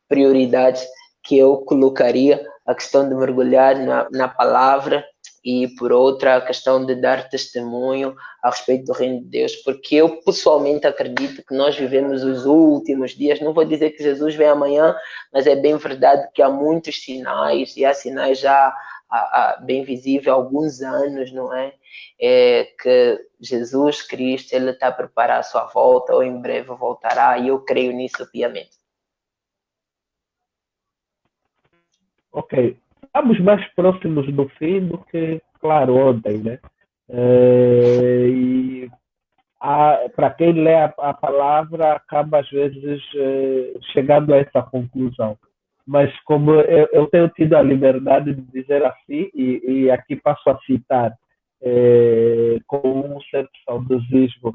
prioridades que eu colocaria, a questão de mergulhar na palavra e, por outra, a questão de dar testemunho a respeito do reino de Deus, porque eu pessoalmente acredito que nós vivemos os últimos dias, não vou dizer que Jesus vem amanhã, mas é bem verdade que há muitos sinais, e há sinais já bem visíveis há alguns anos, não é? Que Jesus Cristo, ele está a preparar a sua volta, ou em breve voltará, e eu creio nisso piamente. Ok. Estamos mais próximos do fim do que, claro, ontem, né? E para quem lê a palavra, acaba às vezes chegando a essa conclusão. Mas como eu tenho tido a liberdade de dizer assim, e aqui passo a citar com um certo saudosismo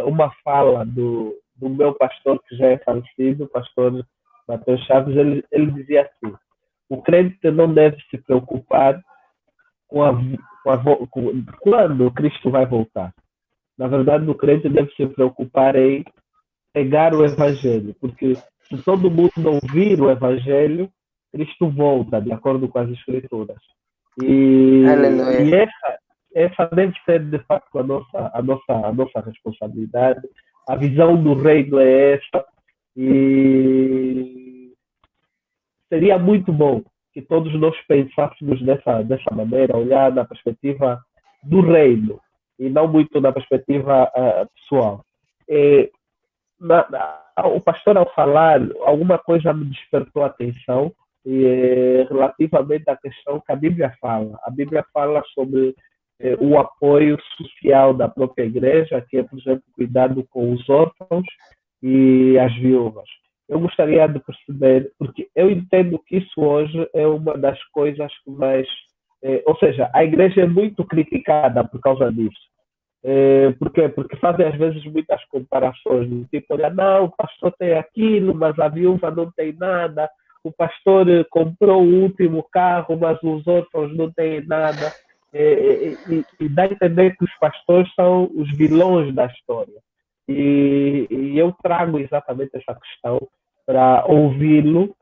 uma fala do meu pastor, que já é falecido, o pastor Mateus Chaves, ele dizia assim: o crente não deve se preocupar com quando Cristo vai voltar. Na verdade, o crente deve se preocupar em pegar o evangelho, porque se todo mundo não ouvir o evangelho, Cristo volta, de acordo com as escrituras. E Aleluia. essa deve ser, de facto, a nossa responsabilidade. A visão do reino é essa. E seria muito bom que todos nós pensássemos dessa maneira, olhar na perspectiva do reino e não muito na perspectiva pessoal. É, o pastor, ao falar, alguma coisa me despertou a atenção relativamente à questão que a Bíblia fala. A Bíblia fala sobre o apoio social da própria igreja, que é, por exemplo, cuidado com os órfãos e as viúvas. Eu gostaria de perceber, porque eu entendo que isso hoje é uma das coisas que mais. Ou seja, a igreja é muito criticada por causa disso. Por quê? Porque fazem às vezes muitas comparações, do tipo, olha, não, o pastor tem aquilo, mas a viúva não tem nada, o pastor comprou o último carro, mas os órfãos não têm nada. E dá a entender que os pastores são os vilões da história. E eu trago exatamente essa questão para ouvi-lo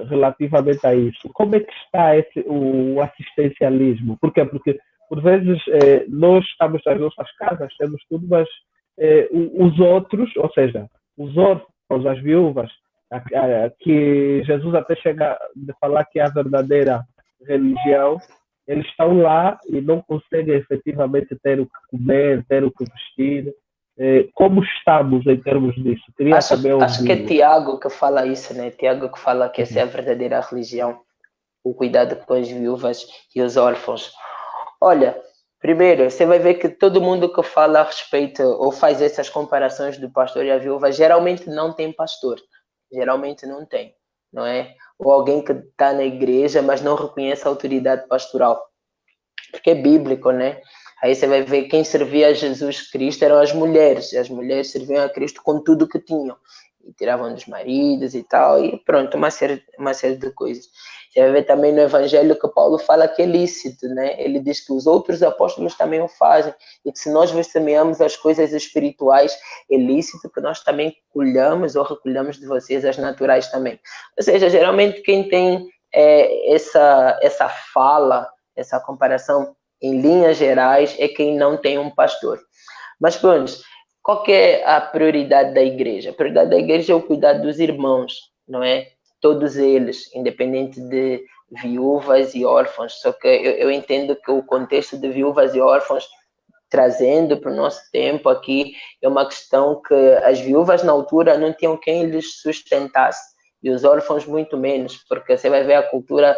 relativamente a isso. Como é que está o assistencialismo? Por quê? Porque, por vezes, nós estamos nas nossas casas, temos tudo, mas os outros, ou seja, os órfãos, as viúvas, que Jesus até chega de falar que é a verdadeira religião, eles estão lá e não conseguem efetivamente ter o que comer, ter o que vestir. Como estamos em termos disso? Queria saber Acho que é ouvi-lo. Tiago que fala isso, né? Tiago que fala que essa é a verdadeira religião, o cuidado com as viúvas e os órfãos. Olha, primeiro, você vai ver que todo mundo que fala a respeito ou faz essas comparações do pastor e a viúva, geralmente não tem pastor. Geralmente não tem, não é? Ou alguém que está na igreja, mas não reconhece a autoridade pastoral. Porque é bíblico, né? Aí você vai ver quem servia a Jesus Cristo eram as mulheres. E as mulheres serviam a Cristo com tudo que tinham. E tiravam dos maridos e tal. E pronto, uma série de coisas. Você vai ver também no Evangelho que Paulo fala que é lícito, né? Ele diz que os outros apóstolos também o fazem. E que se nós semeamos as coisas espirituais, é lícito que nós também colhamos ou recolhamos de vocês as naturais também. Ou seja, geralmente quem tem essa fala, essa comparação em linhas gerais, é quem não tem um pastor. Mas pronto, qual que é a prioridade da igreja? A prioridade da igreja é o cuidado dos irmãos, não é? Todos eles, independente de viúvas e órfãos. Só que eu entendo que o contexto de viúvas e órfãos, trazendo para o nosso tempo aqui, é uma questão que as viúvas na altura não tinham quem lhes sustentasse, e os órfãos muito menos, porque você vai ver a cultura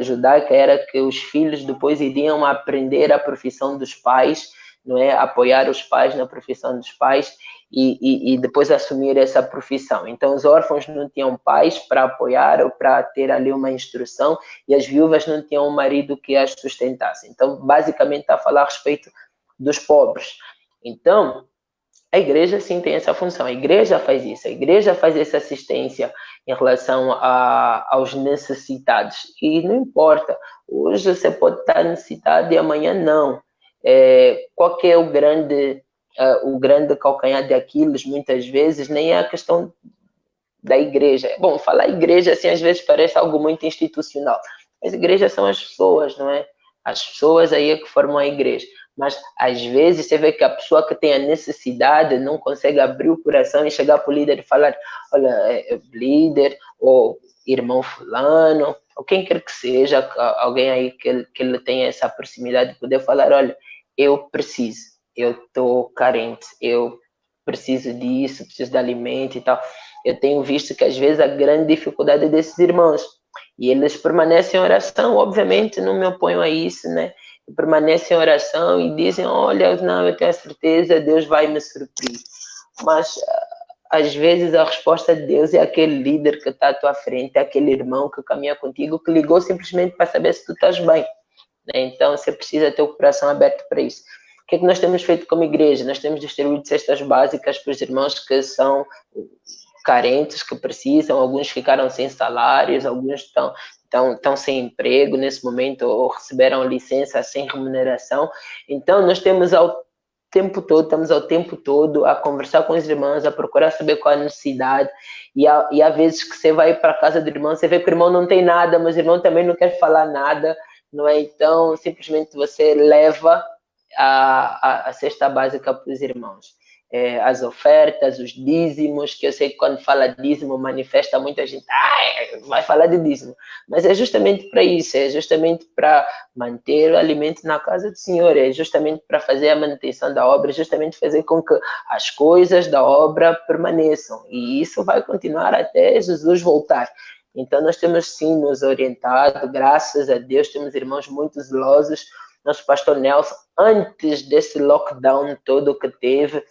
judaica era que os filhos depois iriam aprender a profissão dos pais, não é? Apoiar os pais na profissão dos pais e depois assumir essa profissão. Então, os órfãos não tinham pais para apoiar ou para ter ali uma instrução e as viúvas não tinham um marido que as sustentasse. Então, basicamente, está a falar a respeito dos pobres. Então, a igreja sim tem essa função, a igreja faz isso, a igreja faz essa assistência em relação aos necessitados. E não importa, hoje você pode estar necessitado e amanhã não. Qual que é o grande calcanhar de Aquiles, muitas vezes, nem é a questão da igreja. Bom, falar igreja, assim, às vezes parece algo muito institucional. As igrejas são as pessoas, não é? As pessoas aí é que formam a igreja. Mas, às vezes, você vê que a pessoa que tem a necessidade não consegue abrir o coração e chegar para o líder e falar, olha, líder, ou irmão fulano, ou quem quer que seja, alguém aí que ele tenha essa proximidade de poder falar, olha, eu preciso, eu estou carente, eu preciso disso, preciso de alimento e tal. Eu tenho visto que, às vezes, a grande dificuldade desses irmãos, e eles permanecem em oração, obviamente, não me oponho a isso, né? Permanecem em oração e dizem, olha, não, eu tenho a certeza, Deus vai me suprir. Mas, às vezes, a resposta de Deus é aquele líder que está à tua frente, é aquele irmão que caminha contigo, que ligou simplesmente para saber se tu estás bem. Né? Então, você precisa ter o coração aberto para isso. O que é que nós temos feito como igreja? Nós temos distribuído cestas básicas para os irmãos que são carentes, que precisam, alguns ficaram sem salários, alguns estão sem emprego nesse momento ou receberam licença sem remuneração. Então, nós estamos ao tempo todo a conversar com os irmãos, a procurar saber qual é a necessidade, e há vezes que você vai para a casa do irmão, você vê que o irmão não tem nada, mas o irmão também não quer falar nada, não é? Então, simplesmente você leva a cesta básica para os irmãos. As ofertas, os dízimos, que eu sei que quando fala dízimo manifesta muita gente, vai falar de dízimo, mas é justamente para isso, é justamente para manter o alimento na casa do Senhor, é justamente para fazer a manutenção da obra, é justamente fazer com que as coisas da obra permaneçam, e isso vai continuar até Jesus voltar. Então nós temos sim nos orientado, graças a Deus, temos irmãos muito zelosos nosso pastor Nelson, antes desse lockdown todo que teve,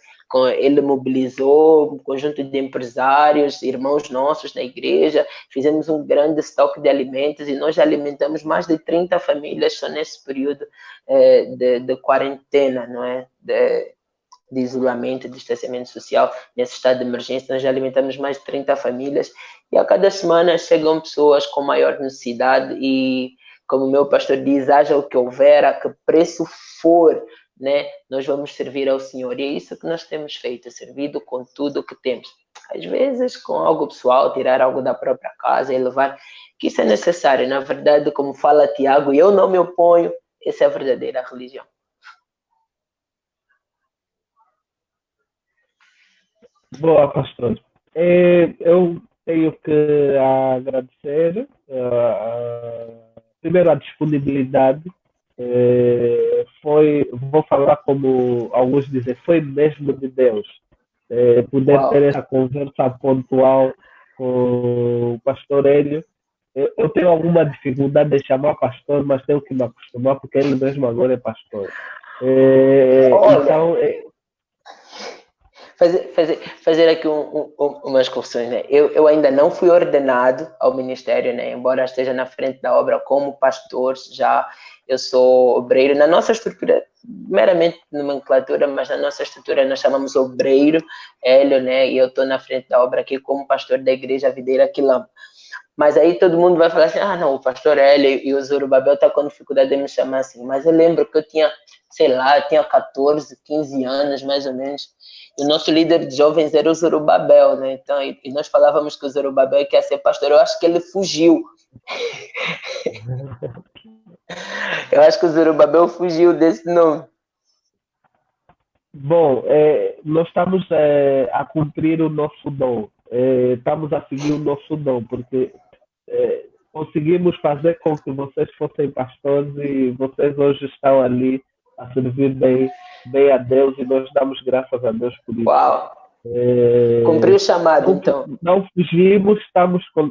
ele mobilizou um conjunto de empresários, irmãos nossos na igreja, fizemos um grande estoque de alimentos e nós alimentamos mais de 30 famílias só nesse período de quarentena, não é? De isolamento, de distanciamento social, nesse estado de emergência, nós já alimentamos mais de 30 famílias e a cada semana chegam pessoas com maior necessidade e, como o meu pastor diz, haja o que houver, a que preço for, né, nós vamos servir ao Senhor. E é isso que nós temos feito, servido com tudo o que temos. Às vezes com algo pessoal, tirar algo da própria casa e levar, que isso é necessário. Na verdade, como fala Tiago, e eu não me oponho, essa é a verdadeira religião. Boa, pastor. Eu tenho que agradecer, primeiro, a disponibilidade. Vou falar como alguns dizem, foi mesmo de Deus. Poder Uau. ter essa conversa pontual com o pastor Hélio. Eu tenho alguma dificuldade de chamar pastor, mas tenho que me acostumar, porque ele mesmo agora é pastor. Então, fazer aqui umas correções, né? Eu ainda não fui ordenado ao ministério, né? Embora esteja na frente da obra como pastor, já eu sou obreiro. Na nossa estrutura, meramente nomenclatura, mas na nossa estrutura nós chamamos obreiro, Hélio, né? E eu estou na frente da obra aqui como pastor da igreja Videira Quilamba. Mas aí todo mundo vai falar assim, não, o pastor Hélio e o Zorobabel tá com dificuldade de me chamar assim. Mas eu lembro que eu tinha, sei lá, eu tinha 14, 15 anos, mais ou menos. E o nosso líder de jovens era o Zorobabel, né? Então, e nós falávamos que o Zorobabel quer ser pastor. Eu acho que ele fugiu. Eu acho que o Zorobabel fugiu desse nome. Bom, nós estamos a cumprir o nosso dom. Estamos a seguir o nosso dom, porque conseguimos fazer com que vocês fossem pastores e vocês hoje estão ali a servir bem a Deus e nós damos graças a Deus por isso. Uau! Cumpriu o chamado, então. Não fugimos,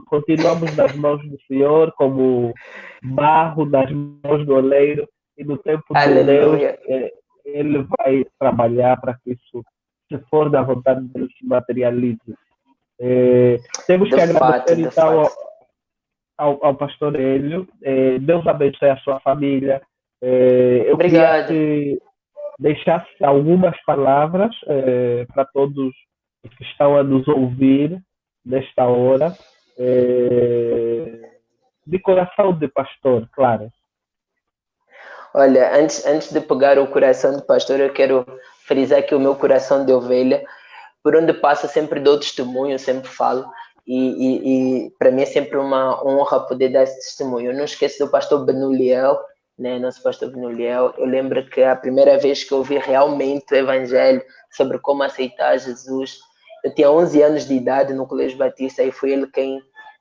continuamos nas mãos do Senhor, como barro nas mãos do oleiro, e no tempo de Deus, Ele vai trabalhar para que isso, se for da vontade dele, se materialize. Temos que agradecer, então, ao pastor Hélio. Deus abençoe a sua família. Eu Obrigado. queria que deixasse algumas palavras para todos que estão a nos ouvir nesta hora, de coração de pastor, claro. Olha, antes de pegar o coração de pastor, eu quero frisar que o meu coração de ovelha, por onde passo, sempre dou testemunho, sempre falo, e para mim é sempre uma honra poder dar esse testemunho. Eu não esqueço do pastor Benuliel, né, nosso pastor Benuliel. Eu lembro que a primeira vez que eu ouvi realmente o evangelho sobre como aceitar Jesus, eu tinha 11 anos de idade no Colégio Batista e foi ele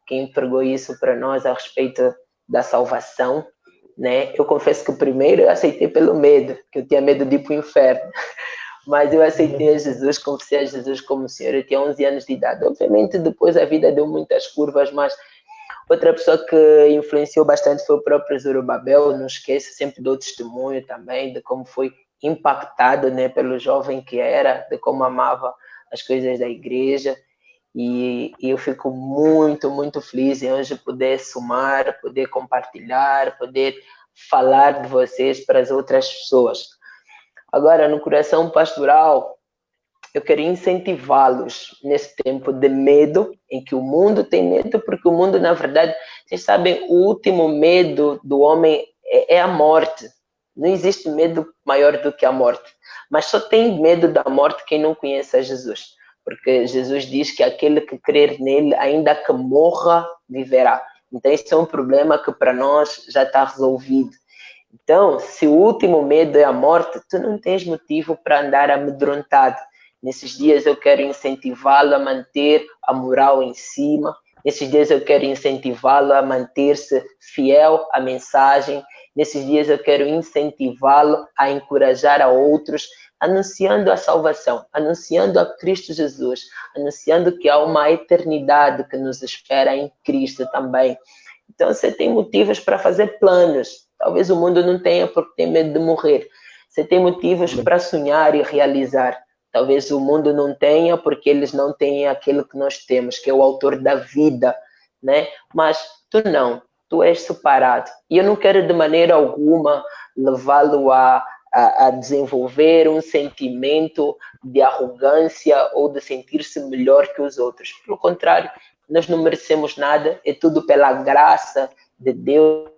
quem pregou isso para nós a respeito da salvação, né? Eu confesso que primeiro eu aceitei pelo medo, que eu tinha medo de ir para o inferno, mas eu aceitei a Jesus, confessei a Jesus como Senhor. Eu tinha 11 anos de idade. Obviamente depois a vida deu muitas curvas, mas outra pessoa que influenciou bastante foi o próprio Zorobabel. Não esqueço, sempre dou testemunho também de como foi impactado, né, pelo jovem que era, de como amava as coisas da igreja. E eu fico muito, muito feliz em hoje poder somar, poder compartilhar, poder falar de vocês para as outras pessoas. Agora, no coração pastoral, eu queria incentivá-los nesse tempo de medo, em que o mundo tem medo, porque o mundo, na verdade, vocês sabem, o último medo do homem é a morte. Não existe medo maior do que a morte. Mas só tem medo da morte quem não conhece a Jesus. Porque Jesus diz que aquele que crer nele, ainda que morra, viverá. Então, esse é um problema que para nós já está resolvido. Então, se o último medo é a morte, tu não tens motivo para andar amedrontado. Nesses dias eu quero incentivá-lo a manter a moral em cima. Nesses dias eu quero incentivá-lo a manter-se fiel à mensagem. Nesses dias eu quero incentivá-lo a encorajar a outros, anunciando a salvação, anunciando a Cristo Jesus, anunciando que há uma eternidade que nos espera em Cristo também. Então você tem motivos para fazer planos, Talvez o mundo não tenha porque tem medo de morrer. Você tem motivos para sonhar e realizar. Talvez o mundo não tenha porque eles não têm aquilo que nós temos, que é o autor da vida, né? Mas tu não, tu és separado. E eu não quero de maneira alguma levá-lo a desenvolver um sentimento de arrogância ou de sentir-se melhor que os outros. Pelo contrário, nós não merecemos nada, é tudo pela graça de Deus.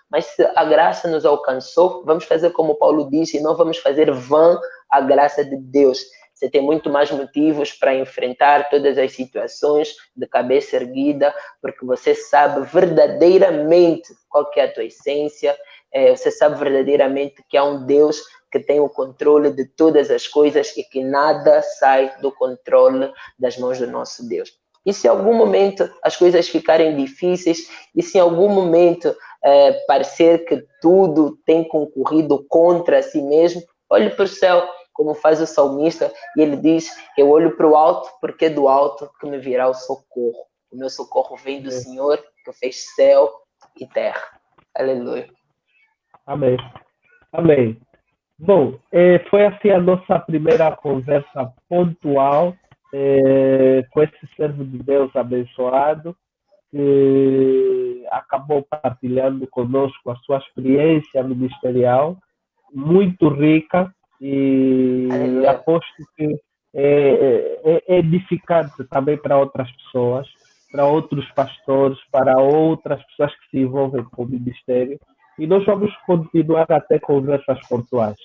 Mas se a graça nos alcançou, vamos fazer como Paulo disse, e não vamos fazer vã a graça de Deus. Você tem muito mais motivos para enfrentar todas as situações de cabeça erguida, porque você sabe verdadeiramente qual que é a tua essência, você sabe verdadeiramente que há um Deus que tem o controle de todas as coisas e que nada sai do controle das mãos do nosso Deus. E se em algum momento as coisas ficarem difíceis, e se em algum momento parecer que tudo tem concorrido contra si mesmo, olhe para o céu, como faz o salmista, e ele diz: eu olho para o alto, porque é do alto que me virá o socorro. O meu socorro vem do Senhor, que fez céu e terra. Aleluia. Amém. Amém. Bom, foi assim a nossa primeira conversa pontual com esse servo de Deus abençoado, que acabou partilhando conosco a sua experiência ministerial, muito rica, e Aleluia. aposto que é edificante também para outras pessoas, para outros pastores, para outras pessoas que se envolvem com o ministério. E nós vamos continuar até conversas pontuais,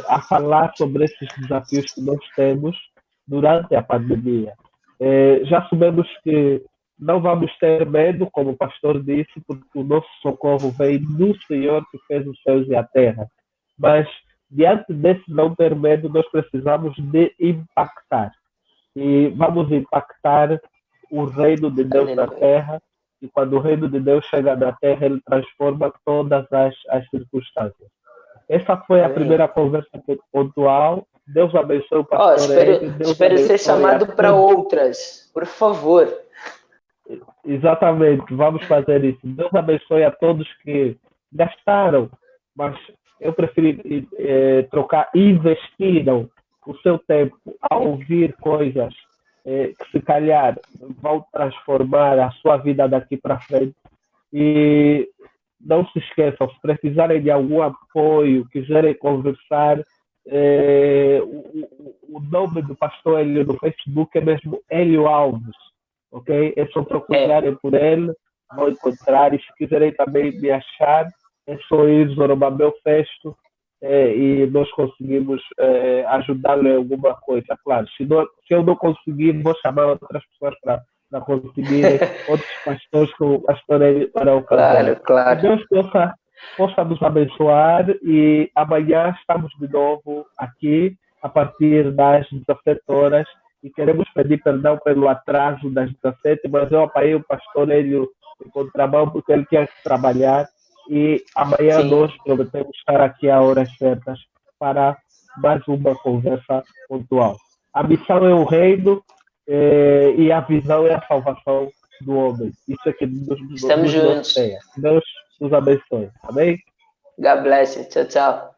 a falar sobre esses desafios que nós temos durante a pandemia. Já sabemos que não vamos ter medo, como o pastor disse, porque o nosso socorro vem do Senhor que fez os céus e a terra. Mas, diante desse não ter medo, nós precisamos de impactar. E vamos impactar o reino de Deus na terra. E quando o reino de Deus chega na terra, ele transforma todas as circunstâncias. Essa foi a primeira conversa pontual. Deus abençoe o pastor. Espero ser chamado para outras, por favor. Exatamente, vamos fazer isso. Deus abençoe a todos que gastaram, mas eu preferi trocar, investiram o seu tempo a ouvir coisas que se calhar vão transformar a sua vida daqui para frente. E não se esqueçam, se precisarem de algum apoio, quiserem conversar, o nome do pastor Hélio no Facebook é mesmo Hélio Alves, ok? É só procurarem por ele, vão encontrar. E se quiserem também me achar, é só ir Zorobabel Festo, e nós conseguimos ajudá-lo em alguma coisa. Claro, se eu não conseguir, vou chamar outras pessoas para conseguirem, outros pastores com o pastor Hélio para o Claro, claro. Que Deus possa nos abençoar, e amanhã estamos de novo aqui a partir das 17 horas, e queremos pedir perdão pelo atraso das 17, mas eu apanhei o pastor Hélio em contramão porque ele tinha que trabalhar, e amanhã nós prometemos estar aqui a horas certas para mais uma conversa pontual. A missão é o reino, e a visão é a salvação do homem. Isso é que estamos juntos. Deus nos abençoe. Amém? God bless you. Tchau, tchau.